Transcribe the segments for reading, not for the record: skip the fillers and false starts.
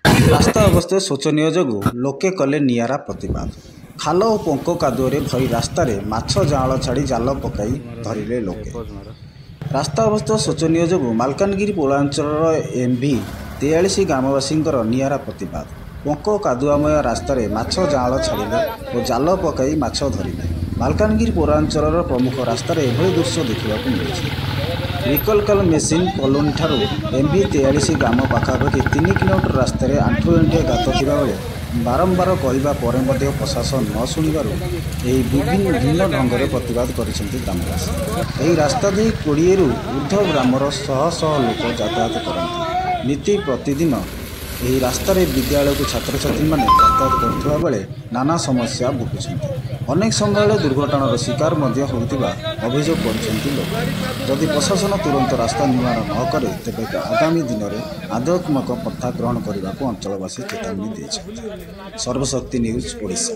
रास्ता अवस्था शोचनीय जोगु लोके कले नियारा प्रतिबाद। खाल और पंक कादुअरे भरी रास्तार माछ जाँल छाड़ी जाल पकाई धरिले लोके। रास्ता अवस्था शोचनीय जोगु मालकानगिरी पौरांचल एमभी 43 ग्रामवासी नियारा प्रतिबाद। पंक कादुआमय रास्तार माछ जाँल छाड़िले और जाल पकाई माछ धरिले। मालकानगिरी पौरांचल प्रमुख रास्तार एभली दृश्य देखा मिली। रिकलकल मेसीन कलोनी ठारू एमभी 43 ग्राम पाखापाखि 3 किलोमीटर रास्तार आंठु एंठे गात थिबा बेले बारंबार कहवा पर प्रशासन न शुणिबारु विभिन्न भिन्न ढंग से प्रतिवाद करिसेंति ग्रामवासी। यही रास्ता दे 20 रु ऊर्ध्व ग्रामर शह शह लोक यातायात करती। नीति प्रतिदिन यही रास्तार विद्यालय को छात्र छात्री मैंने यातायात करुवा बेले नाना समस्या भोगुंट। अनेक समय दुर्घटनार शिकार होता अभियोग कर लोक। जदि प्रशासन तुरंत रास्ता निर्माण न करे तेज आगामी दिन में आदतात्मक पथा ग्रहण करने को अंचलवासी चेतावनी देते। सर्वशक्ति न्यूज ओडिशा।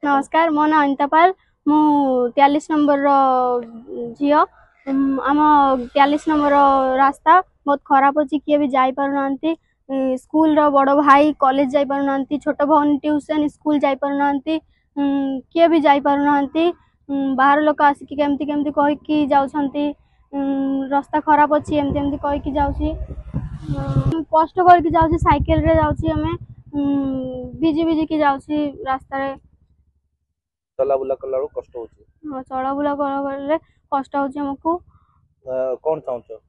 नमस्कार, मो ना अनिता पाल। मु 43 नंबर झील। आम 43 नंबर रास्ता बहुत खराब अच्छी। किए भी जाई पारु नांती। स्कूल रो बड़ भाई कॉलेज जाई पारु नांती। छोट भौन ट्यूशन स्कूल जाई पारु नांती। किए भी जाई पारु नांती। बाहर लोक आसिक केमती केमती कहि कि जाउछंती रास्ता खराब अच्छी एमती एमती कहि कि जाउछी। कष्ट करके जाउछी, साइकिल रे जाउछी। हमें बिजी बिजी की जाउछी रास्ता रे। चला बुला कला कष्ट होची। चला बुला करे कष्ट होची हमकु। कौन चाहछो?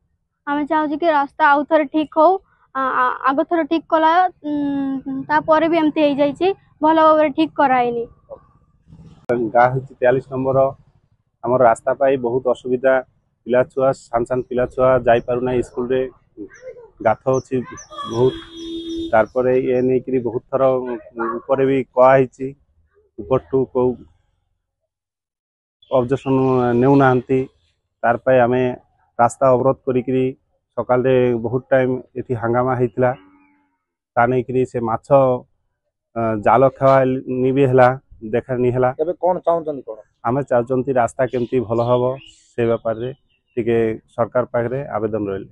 हमें चाहू कि रास्ता आउ थरे ठीक हो। आग थर ठीक कला तापर भी एमती हो जाइए भल भाव ठीक कराइनी। गाँ हूँ 43 नंबर। आम रास्ता पाई बहुत असुविधा। पिला छुआ सान सान पिला छुआ जाई पारु ना स्कूल रे। गाथ अच्छी बहुत। तारपर ये नहीं बहुत थर ऊपर भी कही ऊपर टू कौ ऑब्जेक्शन नेउना तार पाई आमे रास्ता अवरोध करी सकाल बहुत टाइम ये हंगामा होता ता नहीं से माछ जाल खेवानी भी है देखा नहीं है। कौन चाहते कौन आमे चाहते रास्ता केमती भल हम से व्यापार रे सरकार पाखे आवेदन रही।